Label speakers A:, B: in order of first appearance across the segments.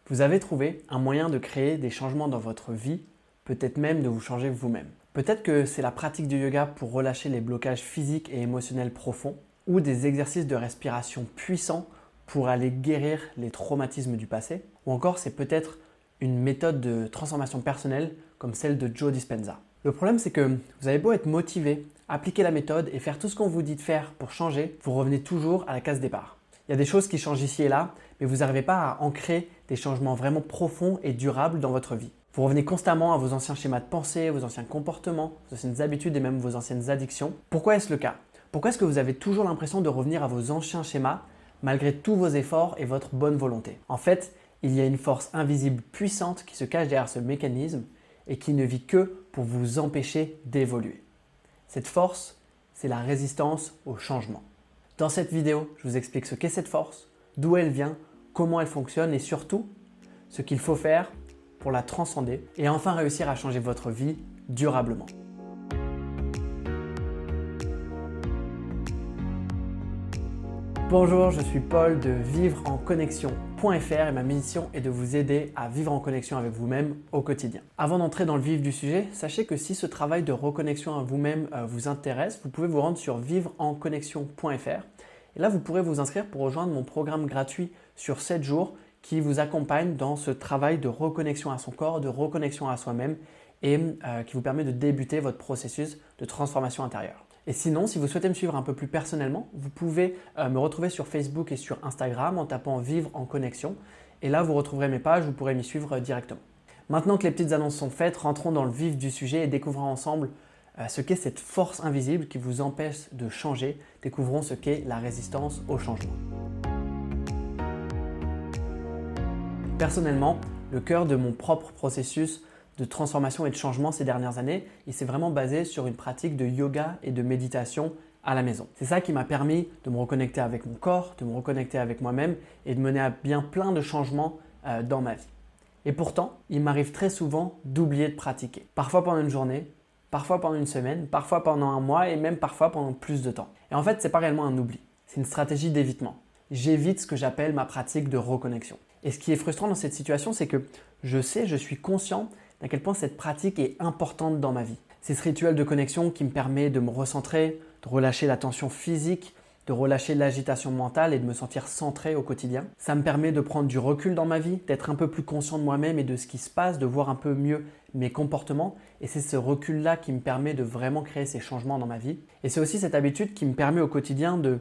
A: Vous avez trouvé un moyen de créer des changements dans votre vie, peut-être même de vous changer vous-même. Peut-être que c'est la pratique du yoga pour relâcher les blocages physiques et émotionnels profonds, ou des exercices de respiration puissants pour aller guérir les traumatismes du passé, ou encore c'est peut-être une méthode de transformation personnelle comme celle de Joe Dispenza. Le problème, c'est que vous avez beau être motivé, appliquer la méthode et faire tout ce qu'on vous dit de faire pour changer, vous revenez toujours à la case départ. Il y a des choses qui changent ici et là, mais vous n'arrivez pas à ancrer des changements vraiment profonds et durables dans votre vie. Vous revenez constamment à vos anciens schémas de pensée, vos anciens comportements, vos anciennes habitudes et même vos anciennes addictions. Pourquoi est-ce le cas? Pourquoi est-ce que vous avez toujours l'impression de revenir à vos anciens schémas malgré tous vos efforts et votre bonne volonté? En fait, il y a une force invisible puissante qui se cache derrière ce mécanisme et qui ne vit que pour vous empêcher d'évoluer. Cette force, c'est la résistance au changement. Dans cette vidéo, je vous explique ce qu'est cette force, d'où elle vient, comment elle fonctionne et surtout, ce qu'il faut faire pour la transcender et enfin réussir à changer votre vie durablement. Bonjour, je suis Paul de vivre-en-connexion.fr et ma mission est de vous aider à vivre en connexion avec vous-même au quotidien. Avant d'entrer dans le vif du sujet, sachez que si ce travail de reconnexion à vous-même vous intéresse, vous pouvez vous rendre sur vivre-en-connexion.fr et là vous pourrez vous inscrire pour rejoindre mon programme gratuit sur 7 jours qui vous accompagne dans ce travail de reconnexion à son corps, de reconnexion à soi-même et qui vous permet de débuter votre processus de transformation intérieure. Et sinon, si vous souhaitez me suivre un peu plus personnellement, vous pouvez me retrouver sur Facebook et sur Instagram en tapant Vivre en connexion. Et là, vous retrouverez mes pages, vous pourrez m'y suivre directement. Maintenant que les petites annonces sont faites, rentrons dans le vif du sujet et découvrons ensemble ce qu'est cette force invisible qui vous empêche de changer. Découvrons ce qu'est la résistance au changement. Personnellement, le cœur de mon propre processus de transformation et de changement ces dernières années, il s'est vraiment basé sur une pratique de yoga et de méditation à la maison. C'est ça qui m'a permis de me reconnecter avec mon corps, de me reconnecter avec moi-même et de mener à bien plein de changements dans ma vie. Et pourtant, il m'arrive très souvent d'oublier de pratiquer. Parfois pendant une journée, parfois pendant une semaine, parfois pendant un mois et même parfois pendant plus de temps. Et en fait, ce n'est pas réellement un oubli, c'est une stratégie d'évitement. J'évite ce que j'appelle ma pratique de reconnexion. Et ce qui est frustrant dans cette situation, c'est que je suis conscient à quel point cette pratique est importante dans ma vie. C'est ce rituel de connexion qui me permet de me recentrer, de relâcher la tension physique, de relâcher l'agitation mentale et de me sentir centré au quotidien. Ça me permet de prendre du recul dans ma vie, d'être un peu plus conscient de moi-même et de ce qui se passe, de voir un peu mieux mes comportements. Et c'est ce recul-là qui me permet de vraiment créer ces changements dans ma vie. Et c'est aussi cette habitude qui me permet au quotidien de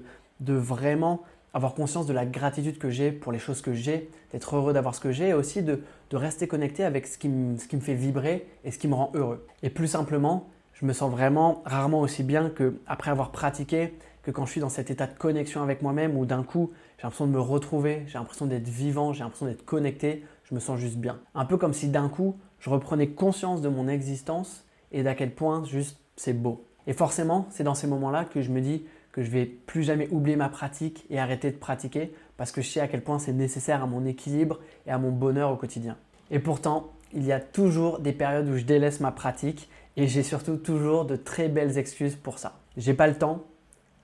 A: vraiment avoir conscience de la gratitude que j'ai pour les choses que j'ai, d'être heureux d'avoir ce que j'ai et aussi de rester connecté avec ce qui me fait vibrer et ce qui me rend heureux. Et plus simplement, je me sens vraiment rarement aussi bien qu'après avoir pratiqué, que quand je suis dans cet état de connexion avec moi-même où d'un coup, j'ai l'impression de me retrouver, j'ai l'impression d'être vivant, j'ai l'impression d'être connecté, je me sens juste bien. Un peu comme si d'un coup, je reprenais conscience de mon existence et d'à quel point juste c'est beau. Et forcément, c'est dans ces moments-là que je me dis que je ne vais plus jamais oublier ma pratique et arrêter de pratiquer parce que je sais à quel point c'est nécessaire à mon équilibre et à mon bonheur au quotidien. Et pourtant, il y a toujours des périodes où je délaisse ma pratique et j'ai surtout toujours de très belles excuses pour ça. J'ai pas le temps,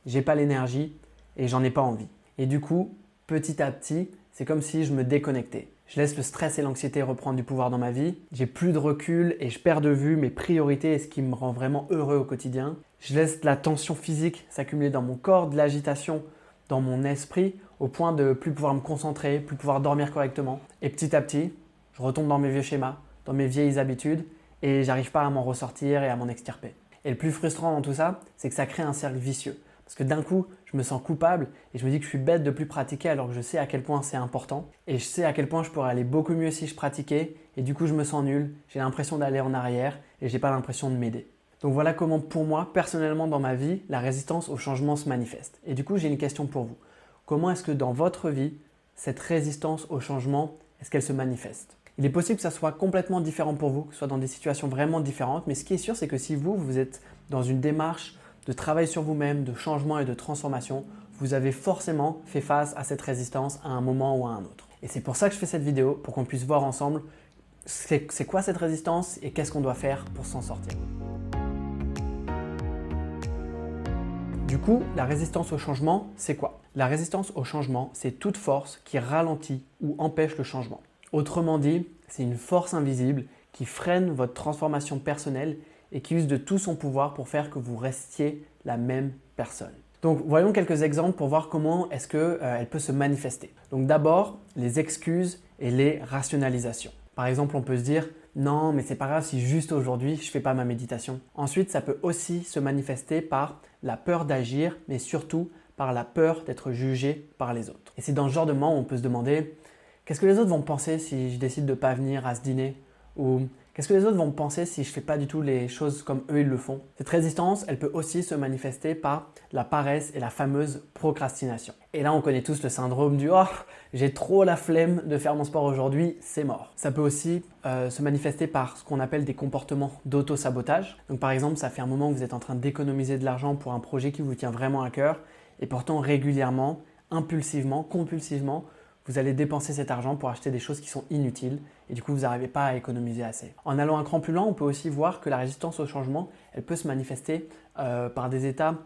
A: j'ai pas l'énergie et j'en ai pas envie. Et du coup, petit à petit, c'est comme si je me déconnectais. Je laisse le stress et l'anxiété reprendre du pouvoir dans ma vie. J'ai plus de recul et je perds de vue mes priorités et ce qui me rend vraiment heureux au quotidien. Je laisse la tension physique s'accumuler dans mon corps, de l'agitation dans mon esprit au point de plus pouvoir me concentrer, plus pouvoir dormir correctement. Et petit à petit, je retombe dans mes vieux schémas, dans mes vieilles habitudes et j'arrive pas à m'en ressortir et à m'en extirper. Et le plus frustrant dans tout ça, c'est que ça crée un cercle vicieux. Parce que d'un coup, je me sens coupable et je me dis que je suis bête de plus pratiquer alors que je sais à quel point c'est important. Et je sais à quel point je pourrais aller beaucoup mieux si je pratiquais. Et du coup, je me sens nul, j'ai l'impression d'aller en arrière et j'ai pas l'impression de m'aider. Donc voilà comment pour moi, personnellement dans ma vie, la résistance au changement se manifeste. Et du coup, j'ai une question pour vous. Comment est-ce que dans votre vie, cette résistance au changement, est-ce qu'elle se manifeste? Il est possible que ça soit complètement différent pour vous, que ce soit dans des situations vraiment différentes. Mais ce qui est sûr, c'est que si vous êtes dans une démarche de travail sur vous-même, de changement et de transformation, vous avez forcément fait face à cette résistance à un moment ou à un autre. Et c'est pour ça que je fais cette vidéo, pour qu'on puisse voir ensemble c'est quoi cette résistance et qu'est-ce qu'on doit faire pour s'en sortir. Du coup, la résistance au changement, c'est quoi? La résistance au changement, c'est toute force qui ralentit ou empêche le changement. Autrement dit, c'est une force invisible qui freine votre transformation personnelle et qui use de tout son pouvoir pour faire que vous restiez la même personne. Donc voyons quelques exemples pour voir comment est-ce qu'elle peut se manifester. Donc d'abord, les excuses et les rationalisations. Par exemple, on peut se dire « Non, mais c'est pas grave si juste aujourd'hui je ne fais pas ma méditation ». Ensuite, ça peut aussi se manifester par la peur d'agir, mais surtout par la peur d'être jugé par les autres. Et c'est dans ce genre de moment où on peut se demander « Qu'est-ce que les autres vont penser si je décide de ne pas venir à ce dîner ?» ou qu'est-ce que les autres vont penser si je ne fais pas du tout les choses comme eux ils le font? Cette résistance, elle peut aussi se manifester par la paresse et la fameuse procrastination. Et là, on connaît tous le syndrome du « Oh, j'ai trop la flemme de faire mon sport aujourd'hui, c'est mort ». Ça peut aussi se manifester par ce qu'on appelle des comportements d'auto-sabotage. Donc par exemple, ça fait un moment que vous êtes en train d'économiser de l'argent pour un projet qui vous tient vraiment à cœur et pourtant régulièrement, impulsivement, compulsivement, vous allez dépenser cet argent pour acheter des choses qui sont inutiles et du coup, vous n'arrivez pas à économiser assez. En allant un cran plus loin, on peut aussi voir que la résistance au changement, elle peut se manifester par des états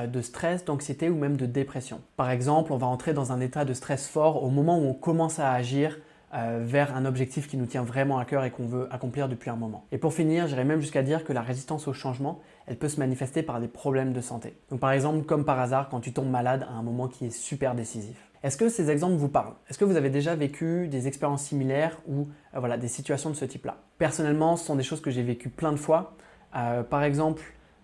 A: de stress, d'anxiété ou même de dépression. Par exemple, on va entrer dans un état de stress fort au moment où on commence à agir vers un objectif qui nous tient vraiment à cœur et qu'on veut accomplir depuis un moment. Et pour finir, j'irais même jusqu'à dire que la résistance au changement, elle peut se manifester par des problèmes de santé. Donc par exemple, comme par hasard, quand tu tombes malade à un moment qui est super décisif. Est-ce que ces exemples vous parlent? Est-ce que vous avez déjà vécu des expériences similaires ou voilà, des situations de ce type-là? Personnellement, ce sont des choses que j'ai vécues plein de fois. Par exemple,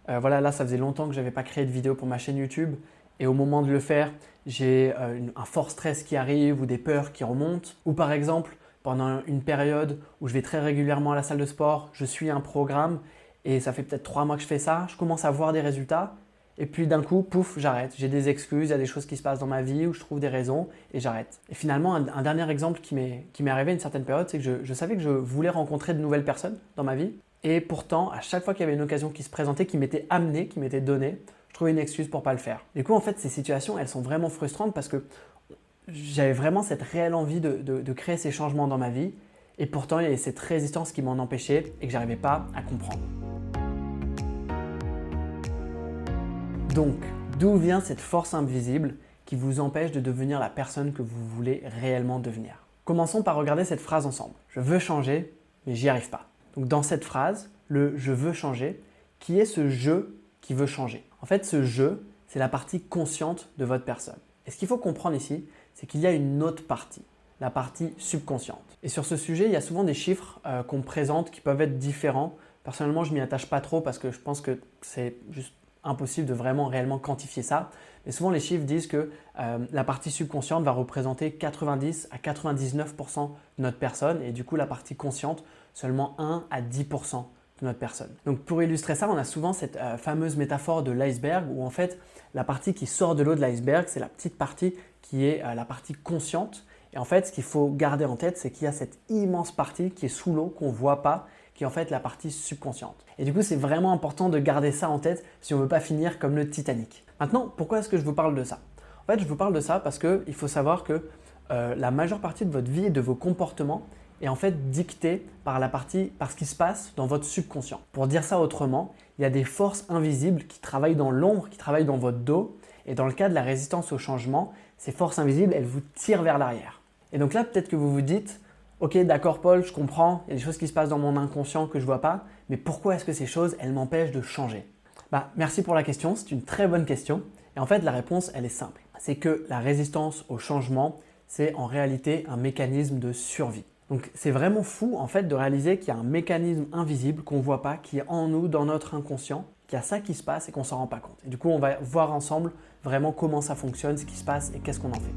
A: voilà, là, ça faisait longtemps que je n'avais pas créé de vidéo pour ma chaîne YouTube et au moment de le faire, j'ai un fort stress qui arrive ou des peurs qui remontent. Ou par exemple, pendant une période où je vais très régulièrement à la salle de sport, je suis un programme et ça fait peut-être 3 mois que je fais ça, je commence à voir des résultats. Et puis d'un coup, pouf, j'arrête. J'ai des excuses, il y a des choses qui se passent dans ma vie où je trouve des raisons et j'arrête. Et finalement, un dernier exemple qui m'est arrivé à une certaine période, c'est que je savais que je voulais rencontrer de nouvelles personnes dans ma vie. Et pourtant, à chaque fois qu'il y avait une occasion qui se présentait, qui m'était amenée, qui m'était donnée, je trouvais une excuse pour ne pas le faire. Du coup, en fait, ces situations, elles sont vraiment frustrantes parce que j'avais vraiment cette réelle envie de créer ces changements dans ma vie. Et pourtant, il y avait cette résistance qui m'en empêchait et que je n'arrivais pas à comprendre. Donc, d'où vient cette force invisible qui vous empêche de devenir la personne que vous voulez réellement devenir? Commençons par regarder cette phrase ensemble. Je veux changer, mais j'y arrive pas. Donc dans cette phrase, le « je veux changer », qui est ce « je » qui veut changer? En fait, ce « je », c'est la partie consciente de votre personne. Et ce qu'il faut comprendre ici, c'est qu'il y a une autre partie, la partie subconsciente. Et sur ce sujet, il y a souvent des chiffres qu'on présente qui peuvent être différents. Personnellement, je ne m'y attache pas trop parce que je pense que c'est juste impossible de vraiment réellement quantifier ça. Mais souvent, les chiffres disent que la partie subconsciente va représenter 90 à 99% de notre personne et du coup, la partie consciente, seulement 1 à 10% de notre personne. Donc pour illustrer ça, on a souvent cette fameuse métaphore de l'iceberg où en fait, la partie qui sort de l'eau de l'iceberg, c'est la petite partie qui est la partie consciente. Et en fait, ce qu'il faut garder en tête, c'est qu'il y a cette immense partie qui est sous l'eau, qu'on ne voit pas, qui est en fait la partie subconsciente. Et du coup, c'est vraiment important de garder ça en tête si on ne veut pas finir comme le Titanic. Maintenant, pourquoi est-ce que je vous parle de ça? En fait, je vous parle de ça parce qu'il faut savoir que la majeure partie de votre vie et de vos comportements est en fait dictée par ce qui se passe dans votre subconscient. Pour dire ça autrement, il y a des forces invisibles qui travaillent dans l'ombre, qui travaillent dans votre dos. Et dans le cas de la résistance au changement, ces forces invisibles, elles vous tirent vers l'arrière. Et donc là, peut-être que vous vous dites « Ok, d'accord Paul, je comprends, il y a des choses qui se passent dans mon inconscient que je ne vois pas, mais pourquoi est-ce que ces choses, elles m'empêchent de changer ?» Merci pour la question, c'est une très bonne question. Et en fait, la réponse, elle est simple. C'est que la résistance au changement, c'est en réalité un mécanisme de survie. Donc c'est vraiment fou en fait de réaliser qu'il y a un mécanisme invisible qu'on ne voit pas, qui est en nous, dans notre inconscient, qu'il y a ça qui se passe et qu'on ne s'en rend pas compte. Et du coup, on va voir ensemble vraiment comment ça fonctionne, ce qui se passe et qu'est-ce qu'on en fait.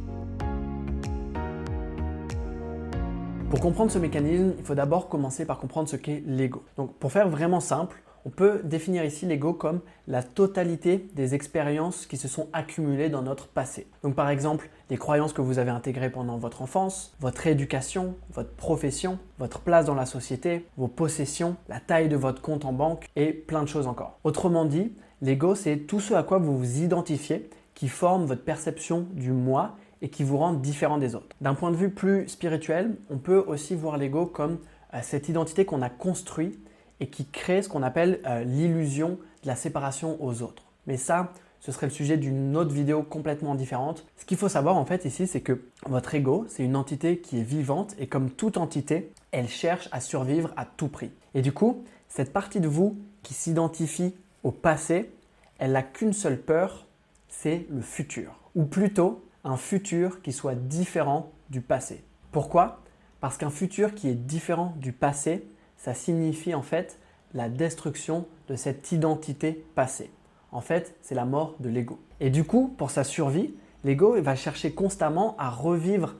A: Pour comprendre ce mécanisme, il faut d'abord commencer par comprendre ce qu'est l'ego. Donc pour faire vraiment simple, on peut définir ici l'ego comme la totalité des expériences qui se sont accumulées dans notre passé. Donc par exemple, les croyances que vous avez intégrées pendant votre enfance, votre éducation, votre profession, votre place dans la société, vos possessions, la taille de votre compte en banque et plein de choses encore. Autrement dit, l'ego, c'est tout ce à quoi vous vous identifiez qui forme votre perception du moi et qui vous rend différent des autres. D'un point de vue plus spirituel, on peut aussi voir l'ego comme cette identité qu'on a construite et qui crée ce qu'on appelle l'illusion de la séparation aux autres. Mais ça, ce serait le sujet d'une autre vidéo complètement différente. Ce qu'il faut savoir en fait ici, c'est que votre ego, c'est une entité qui est vivante et comme toute entité, elle cherche à survivre à tout prix. Et du coup, cette partie de vous qui s'identifie au passé, elle n'a qu'une seule peur, c'est le futur. Ou plutôt, un futur qui soit différent du passé. Pourquoi? Parce qu'un futur qui est différent du passé, ça signifie en fait la destruction de cette identité passée. En fait, c'est la mort de l'ego. Et du coup, pour sa survie, l'ego va chercher constamment à revivre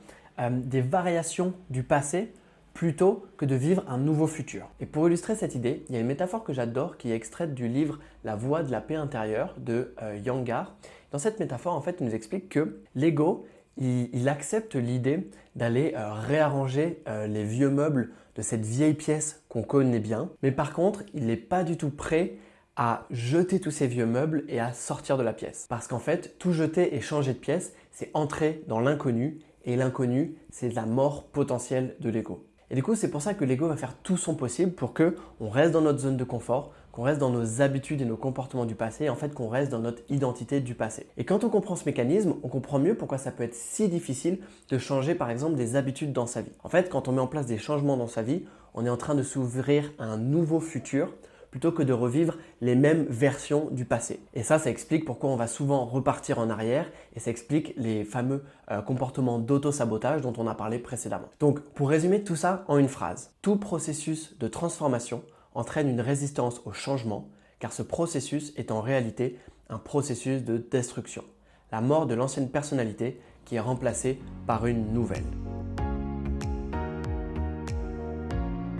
A: des variations du passé plutôt que de vivre un nouveau futur. Et pour illustrer cette idée, il y a une métaphore que j'adore qui est extraite du livre La voie de la paix intérieure de Iyengar. Dans cette métaphore, en fait, il nous explique que l'ego, il accepte l'idée d'aller réarranger les vieux meubles de cette vieille pièce qu'on connaît bien. Mais par contre, il n'est pas du tout prêt à jeter tous ces vieux meubles et à sortir de la pièce. Parce qu'en fait, tout jeter et changer de pièce, c'est entrer dans l'inconnu. Et l'inconnu, c'est la mort potentielle de l'ego. Et du coup, c'est pour ça que l'ego va faire tout son possible pour qu'on reste dans notre zone de confort, qu'on reste dans nos habitudes et nos comportements du passé, et en fait qu'on reste dans notre identité du passé. Et quand on comprend ce mécanisme, on comprend mieux pourquoi ça peut être si difficile de changer par exemple des habitudes dans sa vie. En fait, quand on met en place des changements dans sa vie, on est en train de s'ouvrir à un nouveau futur plutôt que de revivre les mêmes versions du passé. Et ça explique pourquoi on va souvent repartir en arrière et ça explique les fameux comportements d'auto-sabotage dont on a parlé précédemment. Donc, pour résumer tout ça en une phrase, tout processus de transformation entraîne une résistance au changement car ce processus est en réalité un processus de destruction. La mort de l'ancienne personnalité qui est remplacée par une nouvelle.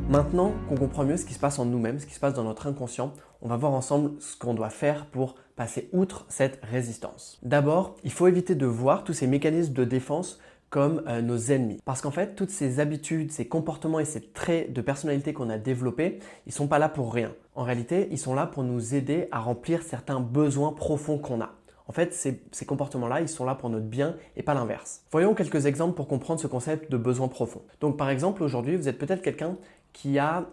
A: Maintenant qu'on comprend mieux ce qui se passe en nous-mêmes, ce qui se passe dans notre inconscient, on va voir ensemble ce qu'on doit faire pour passer outre cette résistance. D'abord, il faut éviter de voir tous ces mécanismes de défense comme nos ennemis. Parce qu'en fait, toutes ces habitudes, ces comportements et ces traits de personnalité qu'on a développés, ils ne sont pas là pour rien. En réalité, ils sont là pour nous aider à remplir certains besoins profonds qu'on a. En fait, ces comportements-là, ils sont là pour notre bien et pas l'inverse. Voyons quelques exemples pour comprendre ce concept de besoin profond. Donc par exemple, aujourd'hui, vous êtes peut-être quelqu'un qui a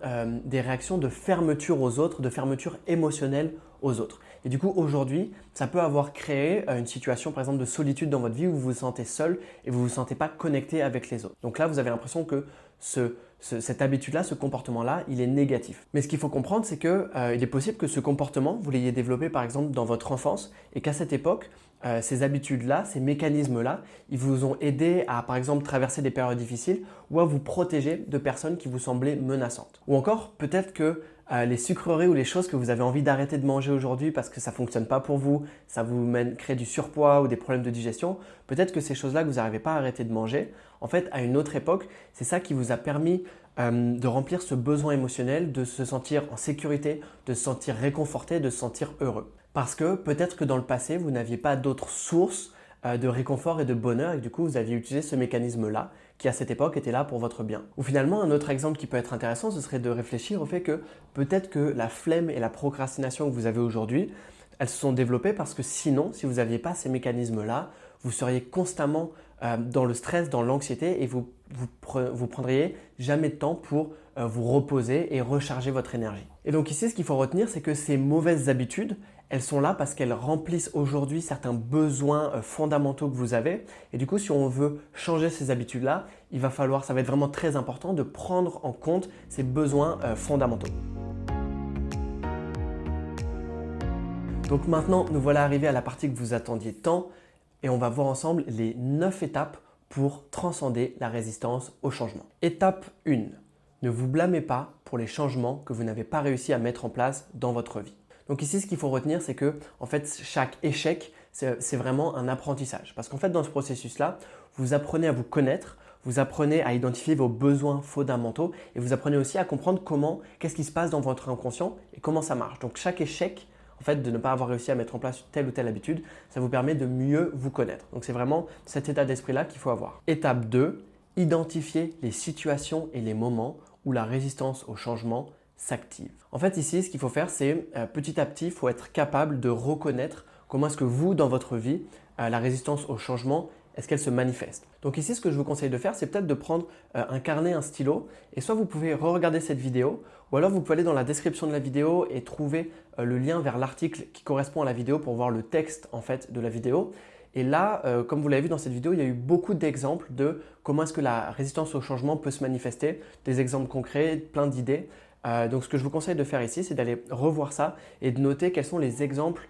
A: des réactions de fermeture aux autres, de fermeture émotionnelle aux autres. Et du coup, aujourd'hui, ça peut avoir créé une situation, par exemple, de solitude dans votre vie où vous vous sentez seul et vous ne vous sentez pas connecté avec les autres. Donc là, vous avez l'impression que cette habitude-là, ce comportement-là, il est négatif. Mais ce qu'il faut comprendre, c'est qu'il est possible que ce comportement, vous l'ayez développé, par exemple, dans votre enfance et qu'à cette époque, ces habitudes-là, ces mécanismes-là, ils vous ont aidé à, par exemple, traverser des périodes difficiles ou à vous protéger de personnes qui vous semblaient menaçantes. Ou encore, peut-être que les sucreries ou les choses que vous avez envie d'arrêter de manger aujourd'hui parce que ça ne fonctionne pas pour vous, ça vous crée du surpoids ou des problèmes de digestion, peut-être que ces choses-là que vous n'arrivez pas à arrêter de manger, en fait, à une autre époque, c'est ça qui vous a permis de remplir ce besoin émotionnel, de se sentir en sécurité, de se sentir réconforté, de se sentir heureux. Parce que peut-être que dans le passé, vous n'aviez pas d'autres sources de réconfort et de bonheur et du coup, vous aviez utilisé ce mécanisme-là qui à cette époque était là pour votre bien. Ou finalement, un autre exemple qui peut être intéressant, ce serait de réfléchir au fait que peut-être que la flemme et la procrastination que vous avez aujourd'hui, elles se sont développées parce que sinon, si vous n'aviez pas ces mécanismes-là, vous seriez constamment dans le stress, dans l'anxiété et vous prendriez jamais de temps pour vous reposer et recharger votre énergie. Et donc ici, ce qu'il faut retenir, c'est que ces mauvaises habitudes, elles sont là parce qu'elles remplissent aujourd'hui certains besoins fondamentaux que vous avez. Et du coup, si on veut changer ces habitudes-là, ça va être vraiment très important de prendre en compte ces besoins fondamentaux. Donc maintenant, nous voilà arrivés à la partie que vous attendiez tant et on va voir ensemble les 9 étapes pour transcender la résistance au changement. Étape 1. Ne vous blâmez pas pour les changements que vous n'avez pas réussi à mettre en place dans votre vie. Donc ici, ce qu'il faut retenir, c'est que en fait, chaque échec, c'est vraiment un apprentissage. Parce qu'en fait, dans ce processus-là, vous apprenez à vous connaître, vous apprenez à identifier vos besoins fondamentaux et vous apprenez aussi à comprendre qu'est-ce qui se passe dans votre inconscient et comment ça marche. Donc chaque échec, en fait, de ne pas avoir réussi à mettre en place telle ou telle habitude, ça vous permet de mieux vous connaître. Donc c'est vraiment cet état d'esprit-là qu'il faut avoir. Étape 2, identifier les situations et les moments où la résistance au changement s'active. En fait, ici, ce qu'il faut faire, c'est petit à petit, il faut être capable de reconnaître comment est-ce que vous, dans votre vie, la résistance au changement, est-ce qu'elle se manifeste. Donc ici, ce que je vous conseille de faire, c'est peut-être de prendre un carnet, un stylo, et soit vous pouvez re-regarder cette vidéo, ou alors vous pouvez aller dans la description de la vidéo et trouver le lien vers l'article qui correspond à la vidéo pour voir le texte en fait de la vidéo. Et là, comme vous l'avez vu dans cette vidéo, il y a eu beaucoup d'exemples de comment est-ce que la résistance au changement peut se manifester, des exemples concrets, plein d'idées. Donc ce que je vous conseille de faire ici, c'est d'aller revoir ça et de noter quels sont les exemples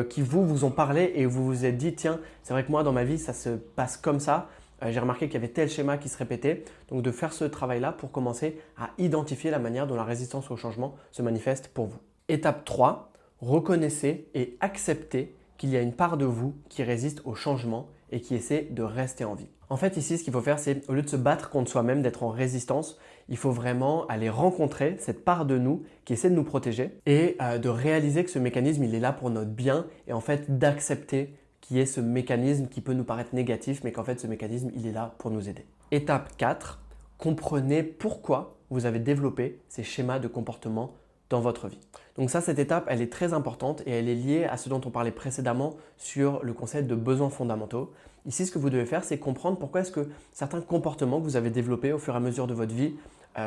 A: qui vous ont parlé et vous vous êtes dit, tiens, c'est vrai que moi dans ma vie, ça se passe comme ça. J'ai remarqué qu'il y avait tel schéma qui se répétait. Donc de faire ce travail-là pour commencer à identifier la manière dont la résistance au changement se manifeste pour vous. Étape 3, reconnaissez et acceptez qu'il y a une part de vous qui résiste au changement et qui essaie de rester en vie. En fait, ici, ce qu'il faut faire, c'est au lieu de se battre contre soi-même, d'être en résistance, il faut vraiment aller rencontrer cette part de nous qui essaie de nous protéger et de réaliser que ce mécanisme, il est là pour notre bien et en fait d'accepter qu'il y ait ce mécanisme qui peut nous paraître négatif, mais qu'en fait, ce mécanisme, il est là pour nous aider. Étape 4, comprenez pourquoi vous avez développé ces schémas de comportement dans votre vie. Donc ça, cette étape, elle est très importante et elle est liée à ce dont on parlait précédemment sur le concept de besoins fondamentaux. Ici, ce que vous devez faire, c'est comprendre pourquoi est-ce que certains comportements que vous avez développés au fur et à mesure de votre vie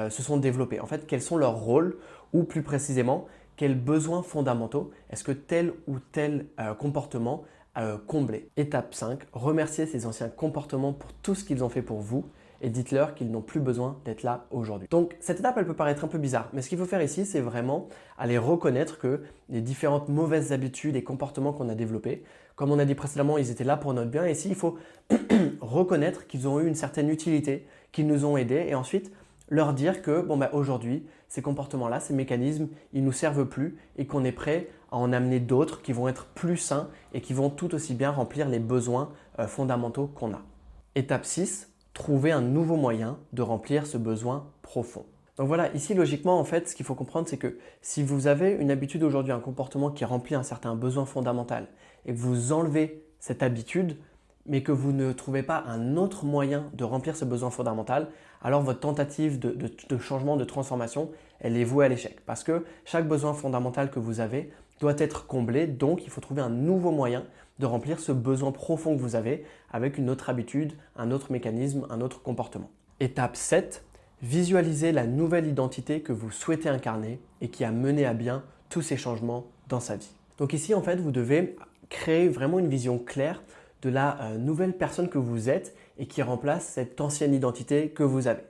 A: se sont développés. En fait, quels sont leurs rôles ou plus précisément, quels besoins fondamentaux est-ce que tel ou tel comportement comblé. Étape 5, remerciez ces anciens comportements pour tout ce qu'ils ont fait pour vous et dites-leur qu'ils n'ont plus besoin d'être là aujourd'hui. Donc cette étape, elle peut paraître un peu bizarre, mais ce qu'il faut faire ici, c'est vraiment aller reconnaître que les différentes mauvaises habitudes et comportements qu'on a développés, comme on a dit précédemment, ils étaient là pour notre bien. Et ici, il faut reconnaître qu'ils ont eu une certaine utilité, qu'ils nous ont aidés et ensuite leur dire que aujourd'hui, ces comportements-là, ces mécanismes, ils ne nous servent plus et qu'on est prêt à en amener d'autres qui vont être plus sains et qui vont tout aussi bien remplir les besoins fondamentaux qu'on a. Étape 6, trouver un nouveau moyen de remplir ce besoin profond. Donc voilà, ici logiquement en fait, ce qu'il faut comprendre, c'est que si vous avez une habitude aujourd'hui, un comportement qui remplit un certain besoin fondamental et que vous enlevez cette habitude, mais que vous ne trouvez pas un autre moyen de remplir ce besoin fondamental, alors votre tentative de changement, de transformation, elle est vouée à l'échec. Parce que chaque besoin fondamental que vous avez doit être comblé, donc il faut trouver un nouveau moyen de remplir ce besoin profond que vous avez avec une autre habitude, un autre mécanisme, un autre comportement. Étape 7, visualisez la nouvelle identité que vous souhaitez incarner et qui a mené à bien tous ces changements dans sa vie. Donc ici, en fait, vous devez créer vraiment une vision claire de la nouvelle personne que vous êtes et qui remplace cette ancienne identité que vous avez.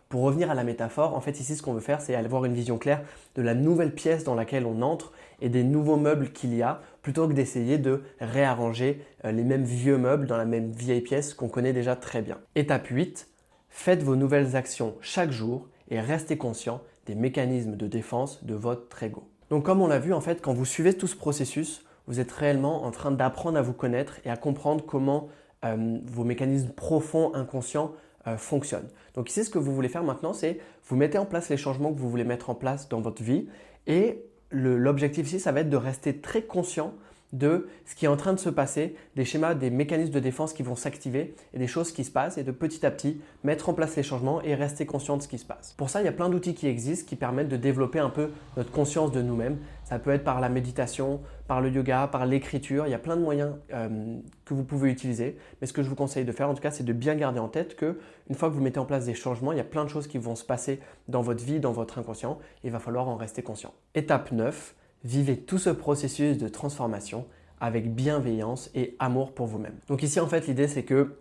A: Pour revenir à la métaphore, en fait ici ce qu'on veut faire, c'est avoir une vision claire de la nouvelle pièce dans laquelle on entre et des nouveaux meubles qu'il y a, plutôt que d'essayer de réarranger les mêmes vieux meubles dans la même vieille pièce qu'on connaît déjà très bien. Étape 8, faites vos nouvelles actions chaque jour et restez conscient des mécanismes de défense de votre ego. Donc comme on l'a vu, en fait, quand vous suivez tout ce processus, vous êtes réellement en train d'apprendre à vous connaître et à comprendre comment vos mécanismes profonds, inconscients fonctionnent. Donc ici, ce que vous voulez faire maintenant, c'est vous mettez en place les changements que vous voulez mettre en place dans votre vie et l'objectif ici, ça va être de rester très conscient de ce qui est en train de se passer, des schémas, des mécanismes de défense qui vont s'activer et des choses qui se passent et de petit à petit mettre en place les changements et rester conscient de ce qui se passe. Pour ça, il y a plein d'outils qui existent qui permettent de développer un peu notre conscience de nous-mêmes. Ça peut être par la méditation, par le yoga, par l'écriture. Il y a plein de moyens que vous pouvez utiliser. Mais ce que je vous conseille de faire, en tout cas, c'est de bien garder en tête qu'une fois que vous mettez en place des changements, il y a plein de choses qui vont se passer dans votre vie, dans votre inconscient. Et il va falloir en rester conscient. Étape 9. Vivez tout ce processus de transformation avec bienveillance et amour pour vous-même. Donc ici, en fait, l'idée, c'est que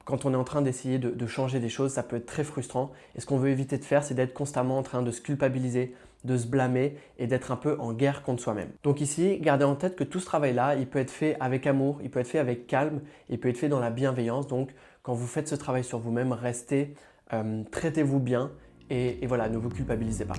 A: quand on est en train d'essayer de changer des choses, ça peut être très frustrant. Et ce qu'on veut éviter de faire, c'est d'être constamment en train de se culpabiliser, de se blâmer et d'être un peu en guerre contre soi-même. Donc ici, gardez en tête que tout ce travail-là, il peut être fait avec amour, il peut être fait avec calme, il peut être fait dans la bienveillance. Donc quand vous faites ce travail sur vous-même, restez, traitez-vous bien et voilà, ne vous culpabilisez pas.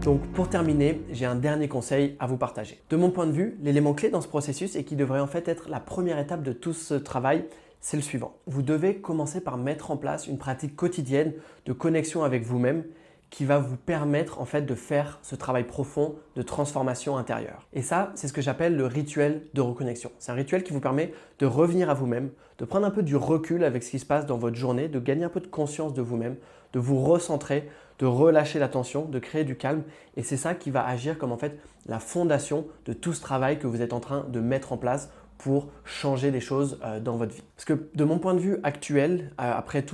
A: Donc pour terminer, j'ai un dernier conseil à vous partager. De mon point de vue, l'élément clé dans ce processus et qui devrait en fait être la première étape de tout ce travail, c'est le suivant. Vous devez commencer par mettre en place une pratique quotidienne de connexion avec vous-même qui va vous permettre en fait de faire ce travail profond de transformation intérieure. Et ça, c'est ce que j'appelle le rituel de reconnexion. C'est un rituel qui vous permet de revenir à vous-même, de prendre un peu du recul avec ce qui se passe dans votre journée, de gagner un peu de conscience de vous-même, de vous recentrer, de relâcher la tension, de créer du calme. Et c'est ça qui va agir comme en fait la fondation de tout ce travail que vous êtes en train de mettre en place pour changer des choses dans votre vie. Parce que de mon point de vue actuel, après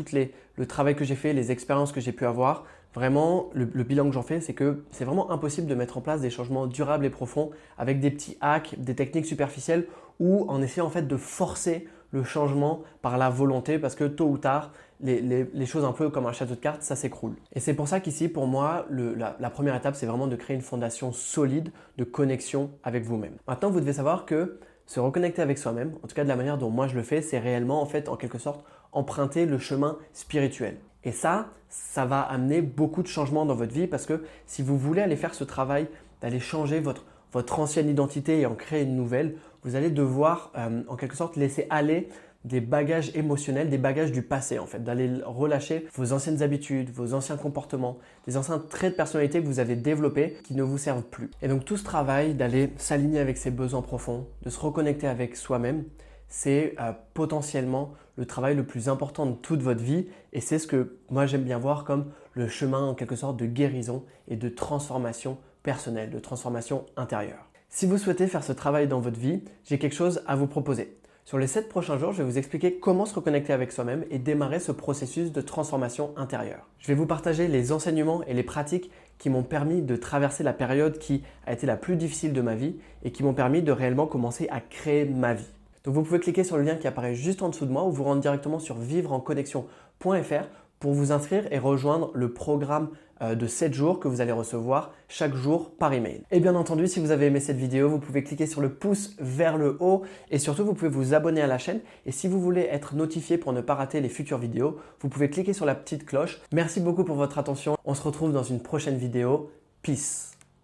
A: le travail que j'ai fait, les expériences que j'ai pu avoir, vraiment, le bilan que j'en fais, c'est que c'est vraiment impossible de mettre en place des changements durables et profonds avec des petits hacks, des techniques superficielles ou en essayant en fait de forcer le changement par la volonté parce que tôt ou tard, les choses un peu comme un château de cartes, ça s'écroule. Et c'est pour ça qu'ici, pour moi, la première étape, c'est vraiment de créer une fondation solide de connexion avec vous-même. Maintenant, vous devez savoir que se reconnecter avec soi-même, en tout cas de la manière dont moi je le fais, c'est réellement en fait en quelque sorte emprunter le chemin spirituel. Et ça va amener beaucoup de changements dans votre vie parce que si vous voulez aller faire ce travail, d'aller changer votre ancienne identité et en créer une nouvelle, vous allez devoir en quelque sorte laisser aller des bagages émotionnels, des bagages du passé en fait, d'aller relâcher vos anciennes habitudes, vos anciens comportements, des anciens traits de personnalité que vous avez développés qui ne vous servent plus. Et donc tout ce travail d'aller s'aligner avec ses besoins profonds, de se reconnecter avec soi-même, c'est potentiellement le travail le plus important de toute votre vie et c'est ce que moi j'aime bien voir comme le chemin en quelque sorte de guérison et de transformation personnelle, de transformation intérieure. Si vous souhaitez faire ce travail dans votre vie, j'ai quelque chose à vous proposer. Sur les 7 prochains jours, je vais vous expliquer comment se reconnecter avec soi-même et démarrer ce processus de transformation intérieure. Je vais vous partager les enseignements et les pratiques qui m'ont permis de traverser la période qui a été la plus difficile de ma vie et qui m'ont permis de réellement commencer à créer ma vie. Donc vous pouvez cliquer sur le lien qui apparaît juste en dessous de moi ou vous rendre directement sur vivre-en-connexion.fr pour vous inscrire et rejoindre le programme de 7 jours que vous allez recevoir chaque jour par email. Et bien entendu, si vous avez aimé cette vidéo, vous pouvez cliquer sur le pouce vers le haut et surtout vous pouvez vous abonner à la chaîne. Et si vous voulez être notifié pour ne pas rater les futures vidéos, vous pouvez cliquer sur la petite cloche. Merci beaucoup pour votre attention. On se retrouve dans une prochaine vidéo. Peace.